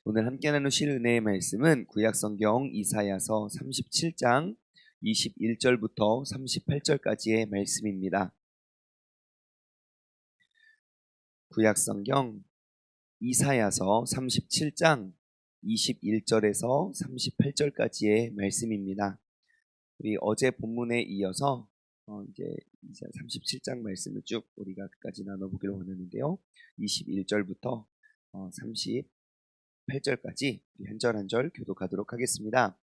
오늘 함께 나누실 은혜의 말씀은 구약성경 이사야서 37장 21절부터 38절까지의 말씀입니다. 구약성경 이사야서 37장 21절에서 38절까지의 말씀입니다. 우리 어제 본문에 이어서 이제 37장 말씀을 쭉 우리가 끝까지 나눠보기를 원하는데요. 21절부터 38절까지 한 절 한 절 교독하도록 하겠습니다.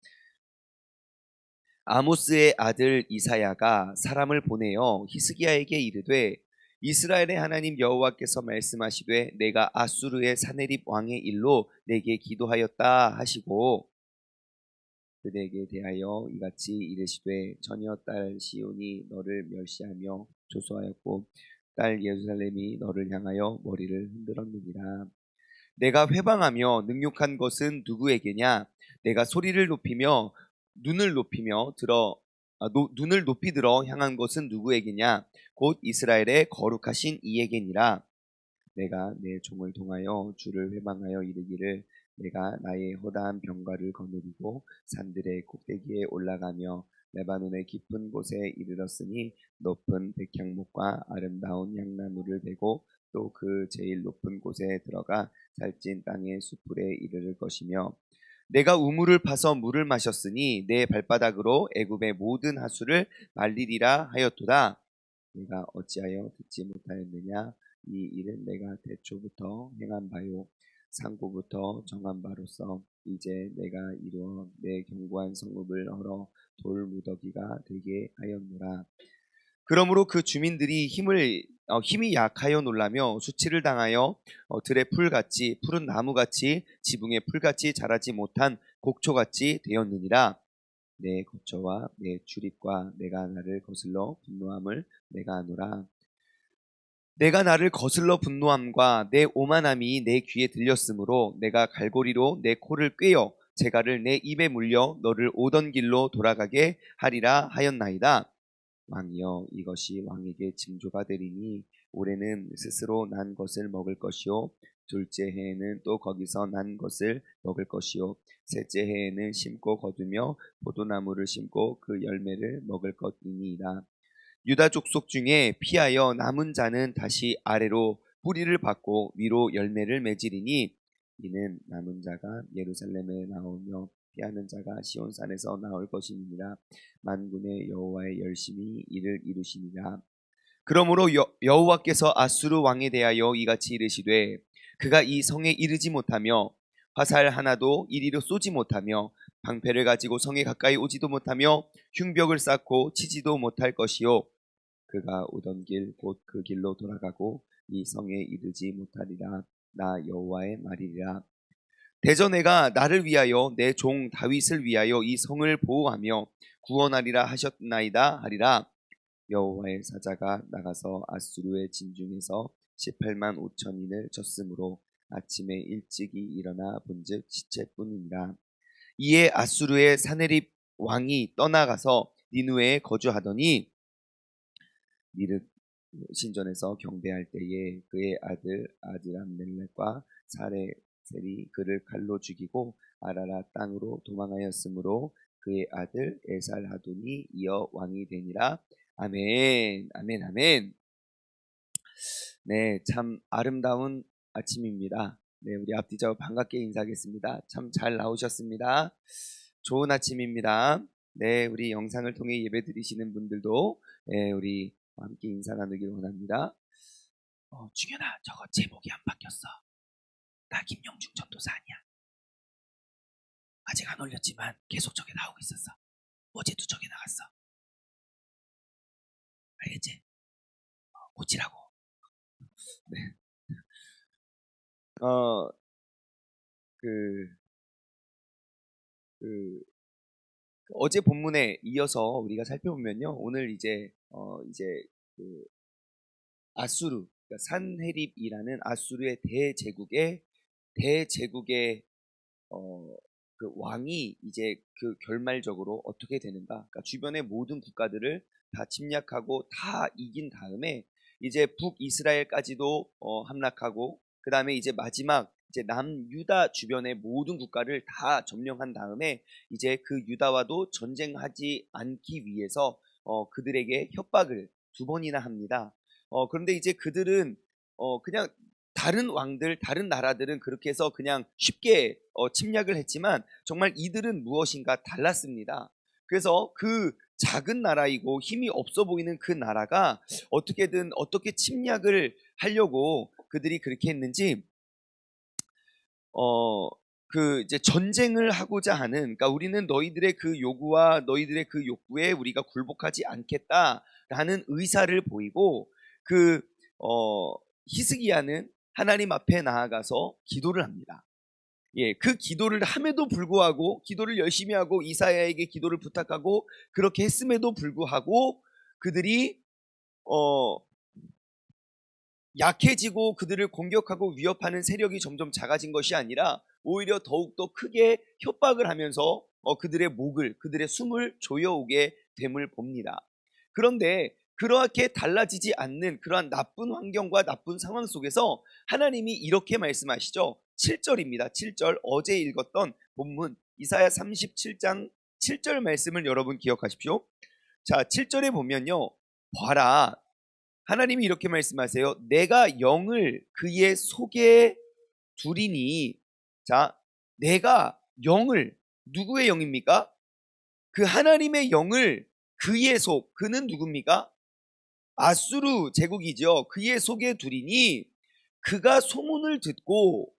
아모스의 아들 이사야가 사람을 보내어 히스기야에게 이르되 이스라엘의 하나님 여호와께서 말씀하시되 내가 아수르의 사네립 왕의 일로 내게 기도하였다 하시고 그대에게 대하여 이같이 이르시되 처녀 딸 시온이 너를 멸시하며 조소하였고 딸 예루살렘이 너를 향하여 머리를 흔들었느니라. 내가 회방하며 능욕한 것은 누구에게냐? 내가 소리를 높이며 눈을 높이 들어 향한 것은 누구에게냐? 곧 이스라엘의 거룩하신 이에게니라. 내가 내 종을 통하여 주를 회방하여 이르기를 내가 나의 허다한 병과를 거느리고 산들의 꼭대기에 올라가며 레바논의 깊은 곳에 이르렀으니 높은 백향목과 아름다운 향나무를 베고 또 그 제일 높은 곳에 들어가 살찐 땅의 수풀에 이르를 것이며 내가 우물을 파서 물을 마셨으니 내 발바닥으로 애굽의 모든 하수를 말리리라 하였도다. 내가 어찌하여 듣지 못하였느냐? 이 일은 내가 태초부터 행한 바요 상고부터 정한 바로서 이제 내가 이루어 내 견고한 성읍을 헐어 돌 무더기가 되게 하였노라. 그러므로 그 주민들이 힘이 약하여 놀라며 수치를 당하여 들의 풀같이 푸른 나무같이 지붕의 풀같이 자라지 못한 곡초같이 되었느니라. 내 거처와 내 출입과 내가 나를 거슬러 분노함을 내가 아노라. 내가 나를 거슬러 분노함과 내 오만함이 내 귀에 들렸으므로 내가 갈고리로 내 코를 꿰어 재갈을 내 입에 물려 너를 오던 길로 돌아가게 하리라 하였나이다. 왕이여 이것이 왕에게 징조가 되리니 올해는 스스로 난 것을 먹을 것이요 둘째 해에는 또 거기서 난 것을 먹을 것이요 셋째 해에는 심고 거두며 포도나무를 심고 그 열매를 먹을 것이니이다. 유다 족속 중에 피하여 남은 자는 다시 아래로 뿌리를 받고 위로 열매를 맺으리니 이는 남은 자가 예루살렘에 나오며 피하는 자가 시온산에서 나올 것이니라. 만군의 여호와의 열심히 이를 이루시니라. 그러므로 여호와께서 아수르 왕에 대하여 이같이 이르시되 그가 이 성에 이르지 못하며 화살 하나도 이리로 쏘지 못하며 방패를 가지고 성에 가까이 오지도 못하며 흉벽을 쌓고 치지도 못할 것이요 그가 오던 길 곧 그 길로 돌아가고 이 성에 이르지 못하리라. 나 여호와의 말이라. 대저 내가 나를 위하여 내 종 다윗을 위하여 이 성을 보호하며 구원하리라 하셨나이다 하리라. 여호와의 사자가 나가서 아수르의 진중에서 18만 5천인을 쳤으므로 아침에 일찍이 일어나 본즉 시체뿐이니라. 이에 아수르의 사네립 왕이 떠나가서 니누에 거주하더니 미르 신전에서 경배할 때에 그의 아들 아드람멜렉과 사레셀이 그를 칼로 죽이고 아라라 땅으로 도망하였으므로 그의 아들 에살하돈이 이어 왕이 되니라. 아멘, 아멘, 아멘. 네, 참 아름다운 아침입니다. 네, 우리 앞뒤좌우 반갑게 인사하겠습니다. 참 잘 나오셨습니다. 좋은 아침입니다. 네, 우리 영상을 통해 예배 드리시는 분들도 우리 함께 인사 나누길 원합니다. 중현아, 저거 제목이 안 바뀌었어. 나 김영중 전도사 아니야. 아직 안 올렸지만 계속 저게 나오고 있었어. 어제도 저게 나갔어. 알겠지? 고치라고. 네. 어제 본문에 이어서 우리가 살펴보면요. 오늘 이제 그 아수르, 그러니까 산헤립이라는 아수르의 대제국의 그 왕이 이제 그 결말적으로 어떻게 되는가? 그러니까 주변의 모든 국가들을 다 침략하고 다 이긴 다음에 이제 북이스라엘까지도 함락하고 그 다음에 이제 마지막 이제 남유다 주변의 모든 국가를 다 점령한 다음에 이제 그 유다와도 전쟁하지 않기 위해서 그들에게 협박을 두 번이나 합니다. 그런데 이제 그들은 그냥 다른 왕들, 다른 나라들은 그렇게 해서 그냥 쉽게 침략을 했지만 정말 이들은 무엇인가 달랐습니다. 그래서 그 작은 나라이고 힘이 없어 보이는 그 나라가 어떻게든 어떻게 침략을 하려고 그들이 그렇게 했는지 그 이제 전쟁을 하고자 하는, 그러니까 우리는 너희들의 그 요구와 너희들의 그 욕구에 우리가 굴복하지 않겠다라는 의사를 보이고 그 히스기야는 하나님 앞에 나아가서 기도를 합니다. 예, 그 기도를 함에도 불구하고 기도를 열심히 하고 이사야에게 기도를 부탁하고 그렇게 했음에도 불구하고 그들이 어 약해지고 그들을 공격하고 위협하는 세력이 점점 작아진 것이 아니라 오히려 더욱더 크게 협박을 하면서 그들의 목을, 그들의 숨을 조여오게 됨을 봅니다. 그런데 그렇게 달라지지 않는 그러한 나쁜 환경과 나쁜 상황 속에서 하나님이 이렇게 말씀하시죠. 7절입니다. 7절, 어제 읽었던 본문 이사야 37장 7절 말씀을 여러분 기억하십시오. 자, 7절에 보면요, 봐라, 하나님이 이렇게 말씀하세요. 내가 영을 그의 속에 두리니. 자, 내가 영을, 누구의 영입니까? 그 하나님의 영을 그의 속, 그는 누굽니까? 아수르 제국이죠. 그의 속에 두리니 그가 소문을 듣고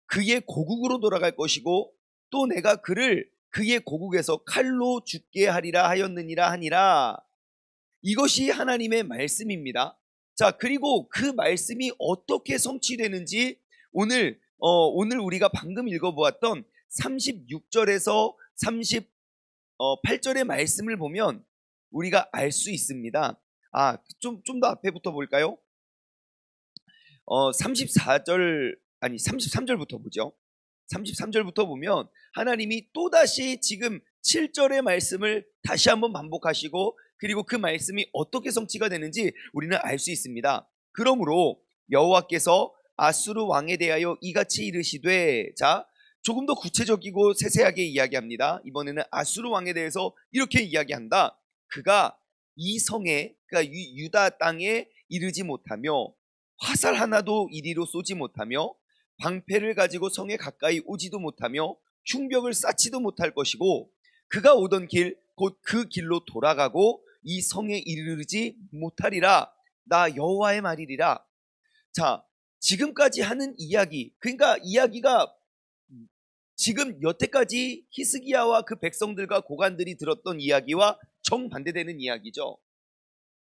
그의 고국으로 돌아갈 것이고 또 내가 그를 그의 고국에서 칼로 죽게 하리라 하였느니라 하니라. 이것이 하나님의 말씀입니다. 자, 그리고 그 말씀이 어떻게 성취되는지 오늘 우리가 방금 읽어보았던 36절에서 38절의 말씀을 보면 우리가 알 수 있습니다. 좀 더 앞에부터 볼까요? 34절, 아니 33절부터 보죠. 33절부터 보면 하나님이 또다시 지금 7절의 말씀을 다시 한번 반복하시고 그리고 그 말씀이 어떻게 성취가 되는지 우리는 알 수 있습니다. 그러므로 여호와께서 아수르 왕에 대하여 이같이 이르시되, 자, 조금 더 구체적이고 세세하게 이야기합니다. 이번에는 아수르 왕에 대해서 이렇게 이야기한다. 그가 이 성에, 그러니까 유다 땅에 이르지 못하며 화살 하나도 이리로 쏘지 못하며 방패를 가지고 성에 가까이 오지도 못하며 흉벽을 쌓지도 못할 것이고 그가 오던 길 곧 그 길로 돌아가고 이 성에 이르지 못하리라. 나 여호와의 말이리라. 자, 지금까지 하는 이야기, 그러니까 이야기가 지금 여태까지 히스기야와 그 백성들과 고관들이 들었던 이야기와 정반대되는 이야기죠.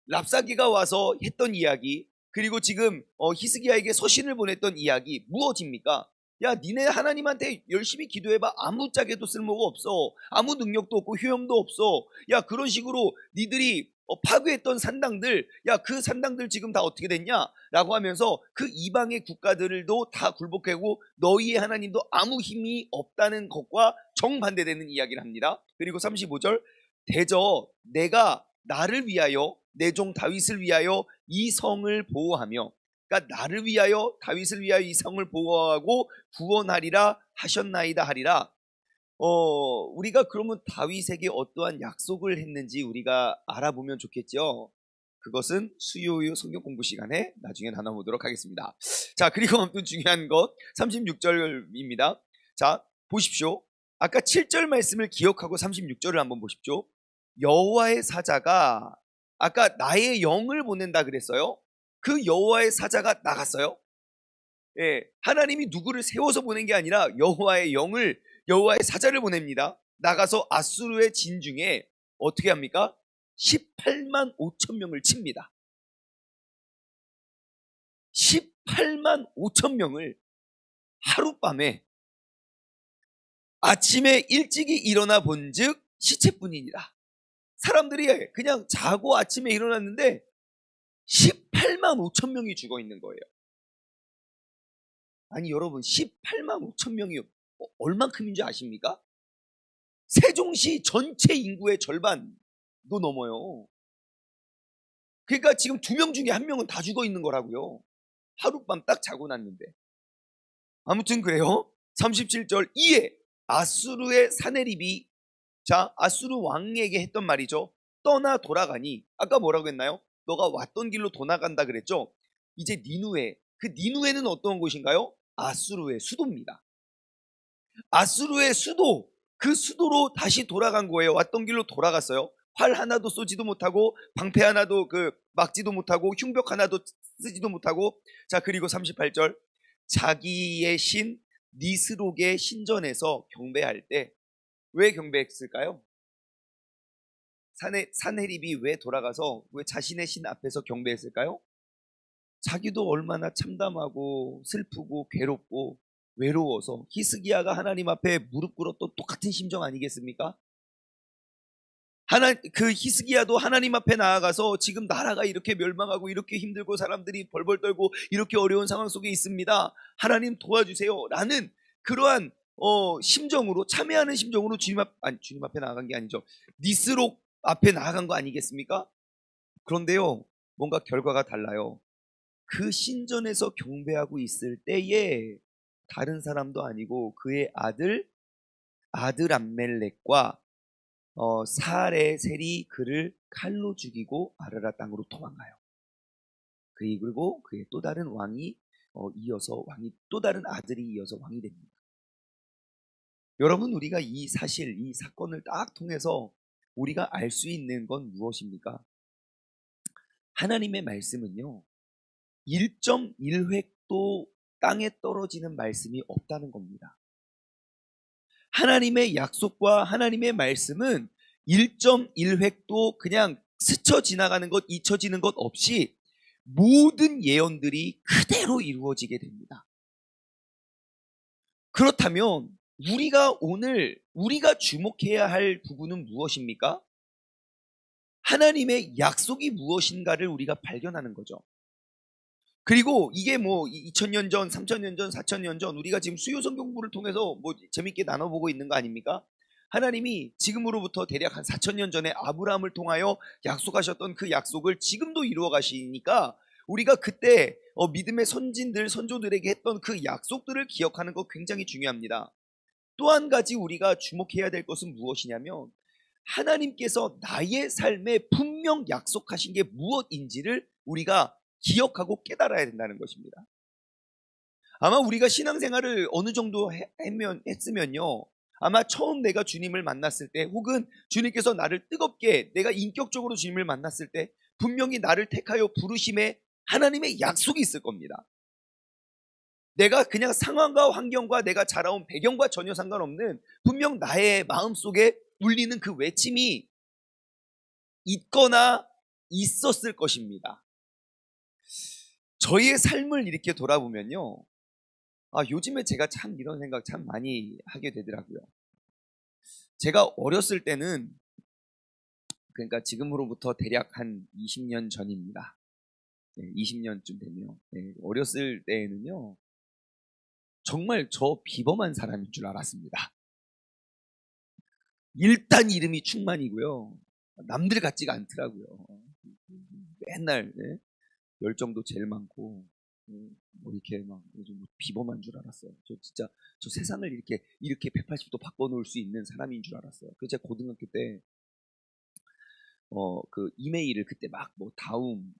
랍사기가 와서 했던 이야기, 그리고 지금 히스기야에게 서신을 보냈던 이야기 무엇입니까? 야, 니네 하나님한테 열심히 기도해봐. 아무짝에도 쓸모가 없어. 아무 능력도 없고 효용도 없어. 야, 그런 식으로 니들이 파괴했던 산당들, 야, 그 산당들 지금 다 어떻게 됐냐? 라고 하면서 그 이방의 국가들도 다 굴복하고 너희의 하나님도 아무 힘이 없다는 것과 정반대되는 이야기를 합니다. 그리고 35절, 대저 내가 나를 위하여 내 종 다윗을 위하여 이 성을 보호하며, 그러니까 나를 위하여 다윗을 위하여 이 성을 보호하고 구원하리라 하셨나이다 하리라. 우리가 그러면 다윗에게 어떠한 약속을 했는지 우리가 알아보면 좋겠죠. 그것은 수요일 성경 공부 시간에 나중에 나눠보도록 하겠습니다. 자, 그리고 아무튼 중요한 것 36절입니다. 자, 보십시오. 아까 7절 말씀을 기억하고 36절을 한번 보십시오. 여호와의 사자가, 아까 나의 영을 보낸다 그랬어요. 그 여호와의 사자가 나갔어요. 예, 하나님이 누구를 세워서 보낸 게 아니라 여호와의 영을, 여호와의 사자를 보냅니다. 나가서 아수르의 진중에 어떻게 합니까? 18만 5천 명을 칩니다. 18만 5천 명을 하룻밤에, 아침에 일찍이 일어나 본즉 시체뿐이니라. 사람들이 그냥 자고 아침에 일어났는데 18만 5천 명이 죽어 있는 거예요. 아니 여러분, 18만 5천 명이 얼만큼인 줄 아십니까? 세종시 전체 인구의 절반도 넘어요. 그러니까 지금 2명 중에 1명은 다 죽어 있는 거라고요. 하룻밤 딱 자고 났는데. 아무튼 그래요. 37절 이에 아수르의 사네립이 자 아수르 왕에게 했던 말이죠. 떠나 돌아가니 아까 뭐라고 했나요? 너가 왔던 길로 돌아간다 그랬죠. 이제 니누에 그 니누에는 어떤 곳인가요? 아수르의 수도입니다. 아수르의 수도 그 수도로 다시 돌아간 거예요. 왔던 길로 돌아갔어요. 활 하나도 쏘지도 못하고 방패 하나도 막지도 못하고 흉벽 하나도 쓰지도 못하고 자 그리고 38절 자기의 신 니스록의 신전에서 경배할 때 왜 경배했을까요? 사네립이 왜 돌아가서 왜 자신의 신 앞에서 경배했을까요? 자기도 얼마나 참담하고 슬프고 괴롭고 외로워서 히스기야가 하나님 앞에 무릎 꿇었던 똑같은 심정 아니겠습니까? 그 히스기야도 하나님 앞에 나아가서 지금 나라가 이렇게 멸망하고 이렇게 힘들고 사람들이 벌벌 떨고 이렇게 어려운 상황 속에 있습니다. 하나님 도와주세요. 라는 그러한 심정으로 참회하는 심정으로 주님 앞에 나아간 게 아니죠. 니스록 앞에 나아간 거 아니겠습니까? 그런데요, 뭔가 결과가 달라요. 그 신전에서 경배하고 있을 때에 다른 사람도 아니고 그의 아들 암멜렉과 사레셀이 그를 칼로 죽이고 아르라 땅으로 도망가요. 그리고 그의 또 다른 왕이 이어서 또 다른 아들이 이어서 왕이 됩니다. 여러분 우리가 이 사실 이 사건을 딱 통해서 우리가 알 수 있는 건 무엇입니까? 하나님의 말씀은요 1.1획도 땅에 떨어지는 말씀이 없다는 겁니다. 하나님의 약속과 하나님의 말씀은 1.1획도 그냥 스쳐 지나가는 것, 잊혀지는 것 없이 모든 예언들이 그대로 이루어지게 됩니다. 그렇다면 우리가 주목해야 할 부분은 무엇입니까? 하나님의 약속이 무엇인가를 우리가 발견하는 거죠. 그리고 이게 2000년 전, 3000년 전, 4000년 전 우리가 지금 수요 성경 공부를 통해서 재밌게 나눠보고 있는 거 아닙니까? 하나님이 지금으로부터 대략 한 4000년 전에 아브라함을 통하여 약속하셨던 그 약속을 지금도 이루어 가시니까 우리가 그때 믿음의 선진들, 선조들에게 했던 그 약속들을 기억하는 거 굉장히 중요합니다. 또 한 가지 우리가 주목해야 될 것은 무엇이냐면 하나님께서 나의 삶에 분명 약속하신 게 무엇인지를 우리가 기억하고 깨달아야 된다는 것입니다. 아마 우리가 신앙생활을 어느 정도 했으면요 아마 처음 내가 주님을 만났을 때 혹은 주님께서 나를 뜨겁게 내가 인격적으로 주님을 만났을 때 분명히 나를 택하여 부르심에 하나님의 약속이 있을 겁니다. 내가 그냥 상황과 환경과 내가 자라온 배경과 전혀 상관없는 분명 나의 마음속에 울리는 그 외침이 있거나 있었을 것입니다. 저희의 삶을 이렇게 돌아보면요 요즘에 제가 참 이런 생각 참 많이 하게 되더라고요. 제가 어렸을 때는 그러니까 지금으로부터 대략 한 20년 전입니다. 20년쯤 되면 어렸을 때에는요 정말 저 비범한 사람인 줄 알았습니다. 일단 이름이 충만이고요. 남들 같지가 않더라고요. 맨날 열정도 제일 많고 이렇게 막 좀 비범한 줄 알았어요. 저 세상을 이렇게 180도 바꿔놓을 수 있는 사람인 줄 알았어요. 그래서 제가 고등학교 때 그 이메일을 그때 막 다움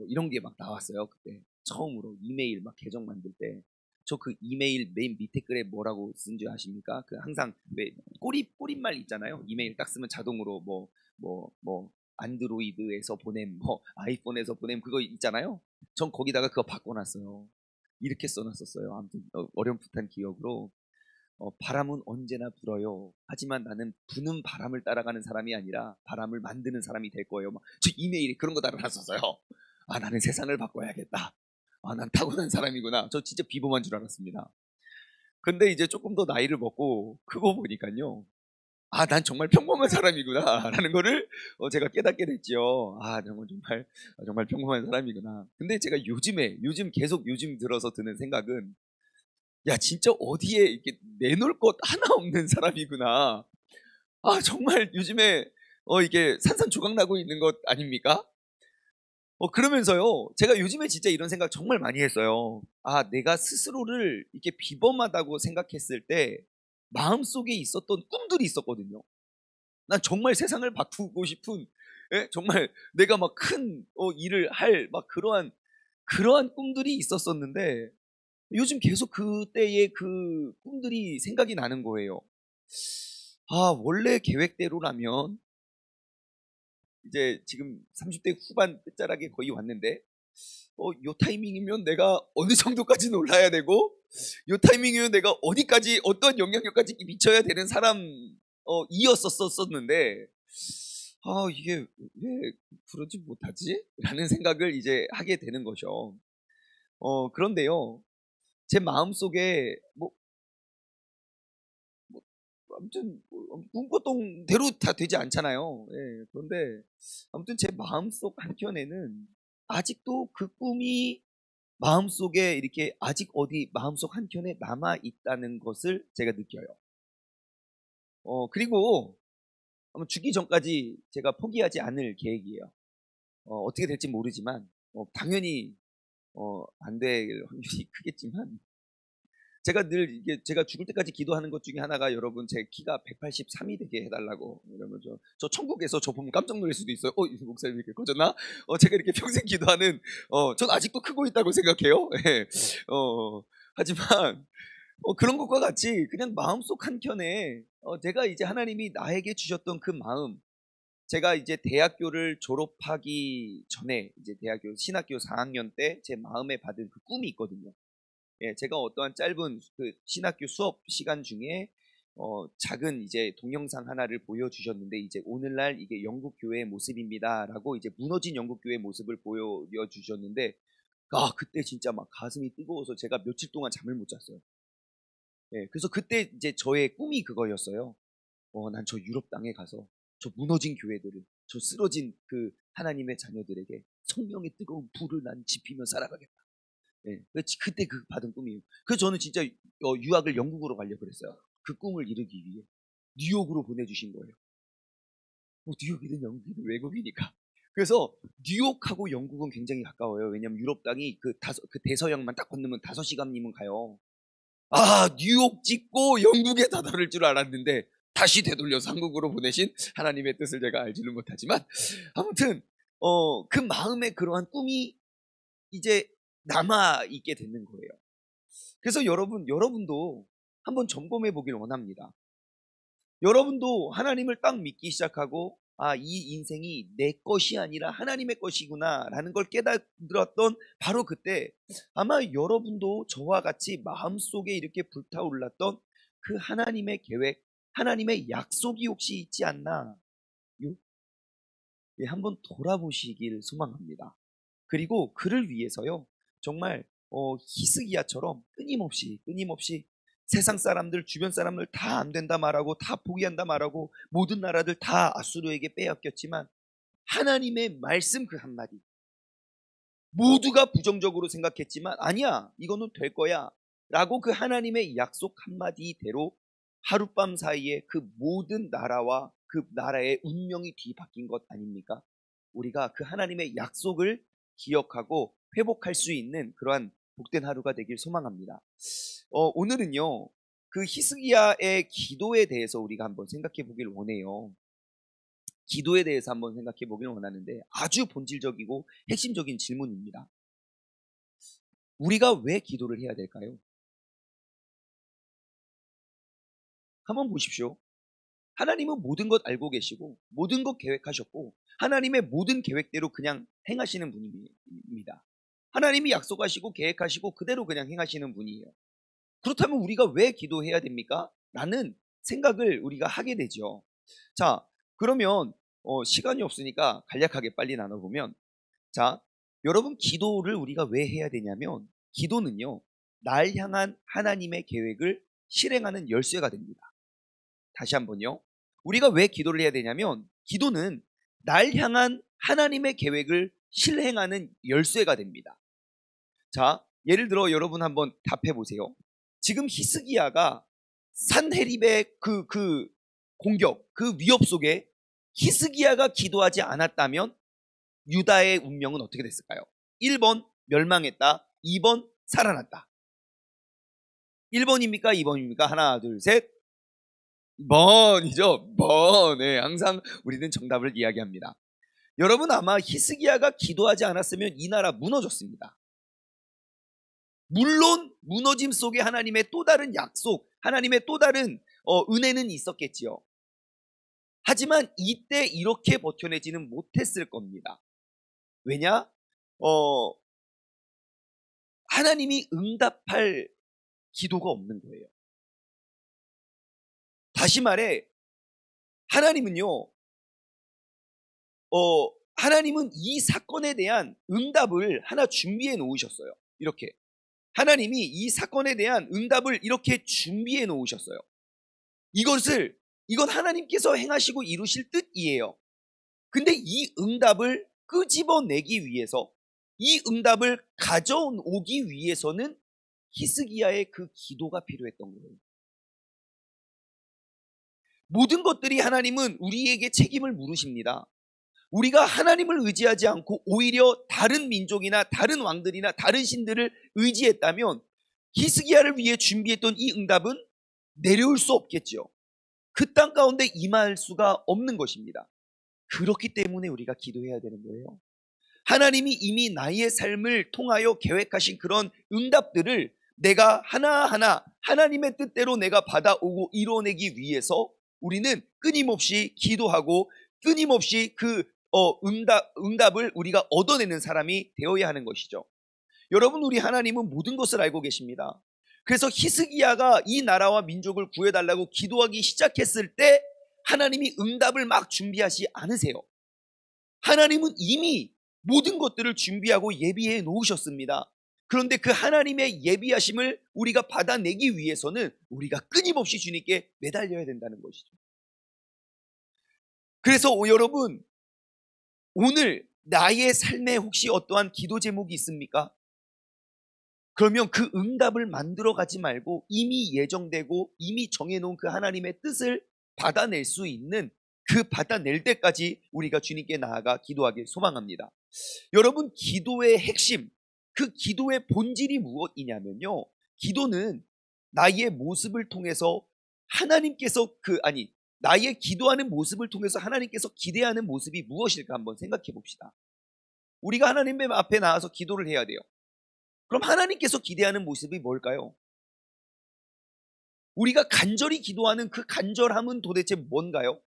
이런 게 막 나왔어요. 그때 처음으로 이메일 막 계정 만들 때 저 그 이메일 맨 밑에 글에 뭐라고 쓴 줄 아십니까? 그 항상 왜 꼬릿말 있잖아요. 이메일 딱 쓰면 자동으로 안드로이드에서 보냄 아이폰에서 보냄 그거 있잖아요. 전 거기다가 그거 바꿔놨어요. 이렇게 써놨었어요. 아무튼 어렴풋한 기억으로 바람은 언제나 불어요. 하지만 나는 부는 바람을 따라가는 사람이 아니라 바람을 만드는 사람이 될 거예요. 저 이메일에 그런 거 달아놨었어요. 나는 세상을 바꿔야겠다. 난 타고난 사람이구나. 저 진짜 비범한 줄 알았습니다. 근데 이제 조금 더 나이를 먹고 그거 보니까요. 난 정말 평범한 사람이구나 라는 거를 제가 깨닫게 됐죠. 정말 평범한 사람이구나. 근데 제가 요즘 들어서 드는 생각은 야 진짜 어디에 이렇게 내놓을 것 하나 없는 사람이구나. 정말 요즘에 이게 산산조각 나고 있는 것 아닙니까? 그러면서요, 제가 요즘에 진짜 이런 생각 정말 많이 했어요. 아, 내가 스스로를 이렇게 비범하다고 생각했을 때 마음속에 있었던 꿈들이 있었거든요. 난 정말 세상을 바꾸고 싶은, 예? 정말 내가 막 큰 일을 할 막 그러한 꿈들이 있었었는데 요즘 계속 그때의 그 꿈들이 생각이 나는 거예요. 아, 원래 계획대로라면 이제 지금 30대 후반 끝자락에 거의 왔는데 요 타이밍이면 내가 어느 정도까지 놀라야 되고 요 타이밍이면 내가 어디까지 어떤 영향력까지 미쳐야 되는 사람 이었었었는데 이게 왜 그러지 못하지? 라는 생각을 이제 하게 되는 거죠. 그런데요, 제 마음속에 뭐 아무튼 꿈꿨던 대로 다 되지 않잖아요. 예, 그런데 아무튼 제 마음속 한켠에는 아직도 그 꿈이 마음속에 이렇게 아직 어디 마음속 한켠에 남아 있다는 것을 제가 느껴요. 그리고 아마 죽기 전까지 제가 포기하지 않을 계획이에요. 어떻게 될지 모르지만 당연히 안 될 확률이 크겠지만 제가 늘 이게 제가 죽을 때까지 기도하는 것 중에 하나가 여러분 제 키가 183이 되게 해달라고 이러면 저 천국에서 저 보면 깜짝 놀랄 수도 있어요. 이 목사님 이렇게 커졌나? 제가 이렇게 평생 기도하는 전 아직도 크고 있다고 생각해요. 예. 하지만 그런 것과 같이 그냥 마음속 한켠에 제가 이제 하나님이 나에게 주셨던 그 마음, 제가 이제 대학교를 졸업하기 전에 이제 대학교 신학교 4학년 때 제 마음에 받은 그 꿈이 있거든요. 예, 제가 어떠한 짧은 그 신학교 수업 시간 중에 작은 이제 동영상 하나를 보여주셨는데 이제 오늘날 이게 영국 교회의 모습입니다라고 이제 무너진 영국 교회의 모습을 보여주셨는데 그때 진짜 막 가슴이 뜨거워서 제가 며칠 동안 잠을 못 잤어요. 예, 그래서 그때 이제 저의 꿈이 그거였어요. 난 저 유럽 땅에 가서 저 무너진 교회들을 저 쓰러진 그 하나님의 자녀들에게 성령의 뜨거운 불을 난 지피며 살아가겠다. 예, 그때 그 받은 꿈이에요. 그래서 저는 진짜 유학을 영국으로 가려고 그랬어요. 그 꿈을 이루기 위해 뉴욕으로 보내주신 거예요. 뉴욕이든 영국이든 외국이니까. 그래서 뉴욕하고 영국은 굉장히 가까워요. 왜냐면 유럽 땅이 그 대서양만 딱 건너면 5시간이면 가요. 뉴욕 찍고 영국에 다다를 줄 알았는데 다시 되돌려서 한국으로 보내신 하나님의 뜻을 제가 알지는 못하지만 아무튼 그 마음에 그러한 꿈이 이제 남아 있게 되는 거예요. 그래서 여러분도 한번 점검해 보길 원합니다. 여러분도 하나님을 딱 믿기 시작하고 이 인생이 내 것이 아니라 하나님의 것이구나라는 걸 깨달았던 바로 그때 아마 여러분도 저와 같이 마음속에 이렇게 불타올랐던 그 하나님의 계획, 하나님의 약속이 혹시 있지 않나 예, 한번 돌아보시길 소망합니다. 그리고 그를 위해서요, 정말 히스기야처럼 끊임없이 세상 사람들, 주변 사람들 다 안 된다 말하고 다 포기한다 말하고 모든 나라들 다 아수르에게 빼앗겼지만 하나님의 말씀 그 한마디, 모두가 부정적으로 생각했지만 아니야, 이거는 될 거야 라고 그 하나님의 약속 한마디대로 하룻밤 사이에 그 모든 나라와 그 나라의 운명이 뒤바뀐 것 아닙니까? 우리가 그 하나님의 약속을 기억하고 회복할 수 있는 그러한 복된 하루가 되길 소망합니다. 오늘은요, 그 히스기야의 기도에 대해서 우리가 한번 생각해 보길 원해요. 기도에 대해서 한번 생각해 보길 원하는데 아주 본질적이고 핵심적인 질문입니다. 우리가 왜 기도를 해야 될까요? 한번 보십시오. 하나님은 모든 것 알고 계시고 모든 것 계획하셨고 하나님의 모든 계획대로 그냥 행하시는 분입니다. 하나님이 약속하시고 계획하시고 그대로 그냥 행하시는 분이에요. 그렇다면 우리가 왜 기도해야 됩니까? 라는 생각을 우리가 하게 되죠. 자, 그러면 시간이 없으니까 간략하게 빨리 나눠보면, 자, 여러분, 기도를 우리가 왜 해야 되냐면 기도는요, 날 향한 하나님의 계획을 실행하는 열쇠가 됩니다. 다시 한번요. 우리가 왜 기도를 해야 되냐면 기도는 날 향한 하나님의 계획을 실행하는 열쇠가 됩니다. 자, 예를 들어 여러분 한번 답해 보세요. 지금 히스기야가 산헤립의 그 공격, 그 위협 속에 히스기야가 기도하지 않았다면 유다의 운명은 어떻게 됐을까요? 1번 멸망했다, 2번 살아났다. 1번입니까? 2번입니까? 하나, 둘, 셋. 번이죠. 번. 네, 항상 우리는 정답을 이야기합니다. 여러분, 아마 히스기야가 기도하지 않았으면 이 나라 무너졌습니다. 물론 무너짐 속에 하나님의 또 다른 약속, 하나님의 또 다른 은혜는 있었겠지요. 하지만 이때 이렇게 버텨내지는 못했을 겁니다. 왜냐? 하나님이 응답할 기도가 없는 거예요. 다시 말해, 하나님은요, 하나님은 이 사건에 대한 응답을 하나 준비해 놓으셨어요. 이렇게. 하나님이 이 사건에 대한 응답을 이렇게 준비해 놓으셨어요. 이건 하나님께서 행하시고 이루실 뜻이에요. 근데 이 응답을 끄집어내기 위해서, 이 응답을 가져오기 위해서는 히스기야의 그 기도가 필요했던 거예요. 모든 것들이 하나님은 우리에게 책임을 물으십니다. 우리가 하나님을 의지하지 않고 오히려 다른 민족이나 다른 왕들이나 다른 신들을 의지했다면 히스기야를 위해 준비했던 이 응답은 내려올 수 없겠죠. 그 땅 가운데 임할 수가 없는 것입니다. 그렇기 때문에 우리가 기도해야 되는 거예요. 하나님이 이미 나의 삶을 통하여 계획하신 그런 응답들을 내가 하나하나 하나님의 뜻대로 내가 받아오고 이뤄내기 위해서 우리는 끊임없이 기도하고 끊임없이 그 응답을 우리가 얻어내는 사람이 되어야 하는 것이죠. 여러분, 우리 하나님은 모든 것을 알고 계십니다. 그래서 히스기야가 이 나라와 민족을 구해달라고 기도하기 시작했을 때 하나님이 응답을 막 준비하지 않으세요. 하나님은 이미 모든 것들을 준비하고 예비해 놓으셨습니다. 그런데 그 하나님의 예비하심을 우리가 받아내기 위해서는 우리가 끊임없이 주님께 매달려야 된다는 것이죠. 그래서 여러분, 오늘 나의 삶에 혹시 어떠한 기도 제목이 있습니까? 그러면 그 응답을 만들어 가지 말고 이미 예정되고 이미 정해놓은 그 하나님의 뜻을 받아낼 수 있는 그 받아낼 때까지 우리가 주님께 나아가 기도하길 소망합니다. 여러분, 기도의 핵심, 그 기도의 본질이 무엇이냐면요, 기도는 나의 모습을 통해서 하나님께서 나의 기도하는 모습을 통해서 하나님께서 기대하는 모습이 무엇일까 한번 생각해 봅시다. 우리가 하나님 앞에 나와서 기도를 해야 돼요. 그럼 하나님께서 기대하는 모습이 뭘까요? 우리가 간절히 기도하는 그 간절함은 도대체 뭔가요?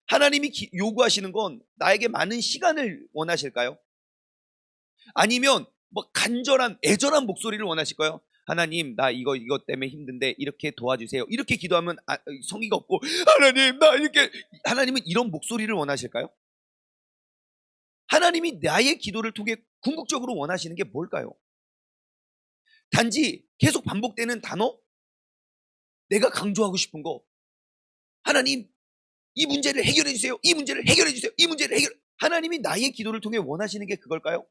하나님이 요구하시는 건 나에게 많은 시간을 원하실까요? 아니면 간절한 애절한 목소리를 원하실까요? 하나님, 나 이것 때문에 힘든데 이렇게 도와주세요. 이렇게 기도하면 성의가 없고, 하나님, 나 이렇게. 하나님은 이런 목소리를 원하실까요? 하나님이 나의 기도를 통해 궁극적으로 원하시는 게 뭘까요? 단지 계속 반복되는 단어? 내가 강조하고 싶은 거. 하나님, 이 문제를 해결해 주세요. 이 문제를 해결해 주세요. 이 문제를 하나님이 나의 기도를 통해 원하시는 게 그걸까요?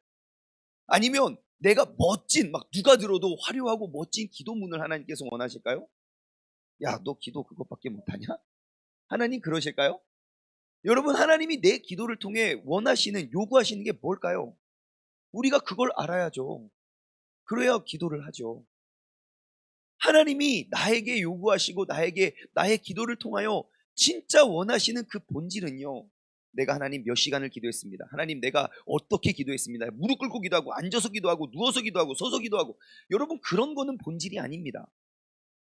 아니면 내가 멋진, 누가 들어도 화려하고 멋진 기도문을 하나님께서 원하실까요? 야, 너 기도 그것밖에 못하냐? 하나님 그러실까요? 여러분, 하나님이 내 기도를 통해 원하시는, 요구하시는 게 뭘까요? 우리가 그걸 알아야죠. 그래야 기도를 하죠. 하나님이 나에게 요구하시고 나의 기도를 통하여 진짜 원하시는 그 본질은요, 내가 하나님 몇 시간을 기도했습니다. 하나님, 내가 어떻게 기도했습니다. 무릎 꿇고 기도하고 앉아서 기도하고 누워서 기도하고 서서 기도하고. 여러분, 그런 거는 본질이 아닙니다.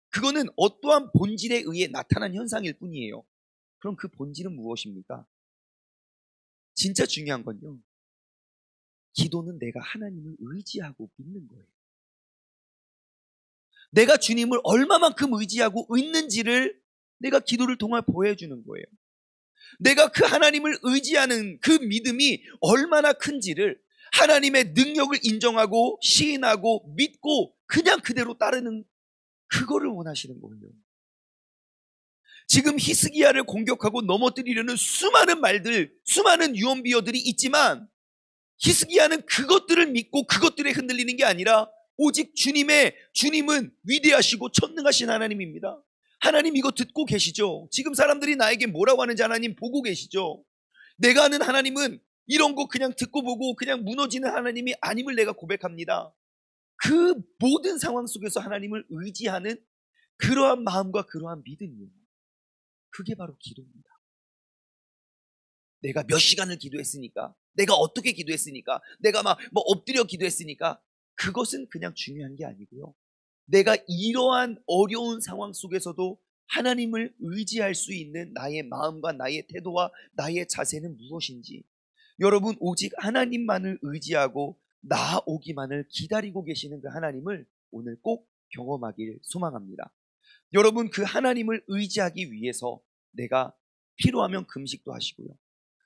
그거는 어떠한 본질에 의해 나타난 현상일 뿐이에요. 그럼 그 본질은 무엇입니까? 진짜 중요한 건요, 기도는 내가 하나님을 의지하고 믿는 거예요. 내가 주님을 얼마만큼 의지하고 있는지를 내가 기도를 통해 보여주는 거예요. 내가 그 하나님을 의지하는 그 믿음이 얼마나 큰지를 하나님의 능력을 인정하고 시인하고 믿고 그냥 그대로 따르는, 그거를 원하시는 거예요. 지금 히스기야를 공격하고 넘어뜨리려는 수많은 말들, 수많은 유언비어들이 있지만 히스기야는 그것들을 믿고 그것들에 흔들리는 게 아니라 오직 주님은 위대하시고 천능하신 하나님입니다. 하나님 이거 듣고 계시죠? 지금 사람들이 나에게 뭐라고 하는지 하나님 보고 계시죠? 내가 아는 하나님은 이런 거 그냥 듣고 보고 그냥 무너지는 하나님이 아님을 내가 고백합니다. 그 모든 상황 속에서 하나님을 의지하는 그러한 마음과 그러한 믿음이요. 그게 바로 기도입니다. 내가 몇 시간을 기도했으니까, 내가 어떻게 기도했으니까, 내가 막 뭐 엎드려 기도했으니까, 그것은 그냥 중요한 게 아니고요. 내가 이러한 어려운 상황 속에서도 하나님을 의지할 수 있는 나의 마음과 나의 태도와 나의 자세는 무엇인지, 여러분 오직 하나님만을 의지하고 나아오기만을 기다리고 계시는 그 하나님을 오늘 꼭 경험하길 소망합니다. 여러분 그 하나님을 의지하기 위해서 내가 필요하면 금식도 하시고요.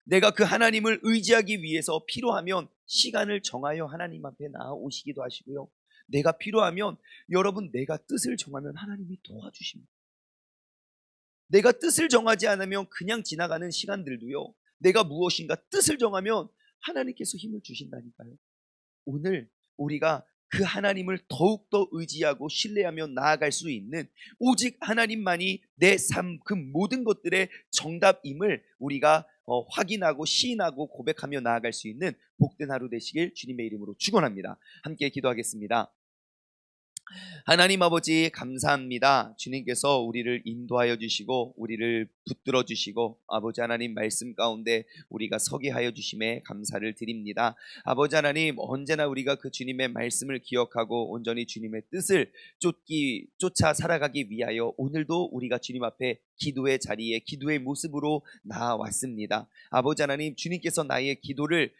내가 그 하나님을 의지하기 위해서 필요하면 시간을 정하여 하나님 앞에 나아오시기도 하시고요. 내가 필요하면 여러분 내가 뜻을 정하면 하나님이 도와주십니다. 내가 뜻을 정하지 않으면 그냥 지나가는 시간들도요. 내가 무엇인가 뜻을 정하면 하나님께서 힘을 주신다니까요. 오늘 우리가 그 하나님을 더욱더 의지하고 신뢰하며 나아갈 수 있는 오직 하나님만이 내 삶 그 모든 것들의 정답임을 우리가 확인하고 시인하고 고백하며 나아갈 수 있는 복된 하루 되시길 주님의 이름으로 축원합니다. 함께 기도하겠습니다. 하나님 아버지 감사합니다. 주님께서 우리를 인도하여 주시고 우리를 붙들어 주시고 아버지 하나님 말씀 가운데 우리가 서게 하여 주심에 감사를 드립니다. 아버지 하나님 언제나 우리가 그 주님의 말씀을 기억하고 온전히 주님의 뜻을 쫓아 살아가기 위하여 오늘도 우리가 주님 앞에 기도의 자리에 기도의 모습으로 나아왔습니다. 아버지 하나님 주님께서 나의 기도를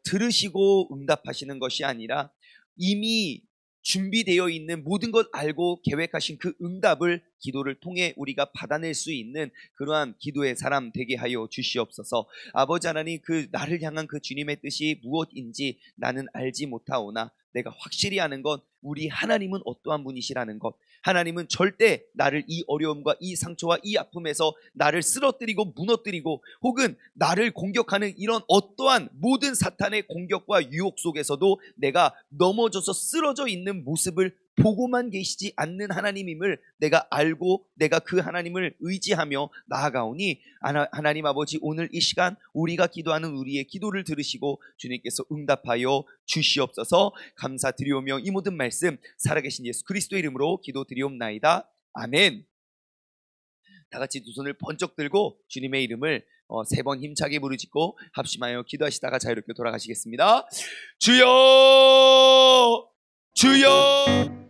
들으시고 응답하시는 것이 아니라 이미 준비되어 있는 모든 것 알고 계획하신 그 응답을 기도를 통해 우리가 받아낼 수 있는 그러한 기도의 사람 되게 하여 주시옵소서. 아버지 하나님 그 나를 향한 그 주님의 뜻이 무엇인지 나는 알지 못하오나 내가 확실히 아는 건 우리 하나님은 어떠한 분이시라는 것, 하나님은 절대 나를 이 어려움과 이 상처와 이 아픔에서 나를 쓰러뜨리고 무너뜨리고 혹은 나를 공격하는 이런 어떠한 모든 사탄의 공격과 유혹 속에서도 내가 넘어져서 쓰러져 있는 모습을 보고만 계시지 않는 하나님임을 내가 알고 내가 그 하나님을 의지하며 나아가오니 하나님 아버지 오늘 이 시간 우리가 기도하는 우리의 기도를 들으시고 주님께서 응답하여 주시옵소서. 감사드리오며 이 모든 말씀 살아계신 예수 그리스도의 이름으로 기도드리옵나이다. 아멘. 다 같이 두 손을 번쩍 들고 주님의 이름을 3번 힘차게 부르짖고 합심하여 기도하시다가 자유롭게 돌아가시겠습니다. 주여 주여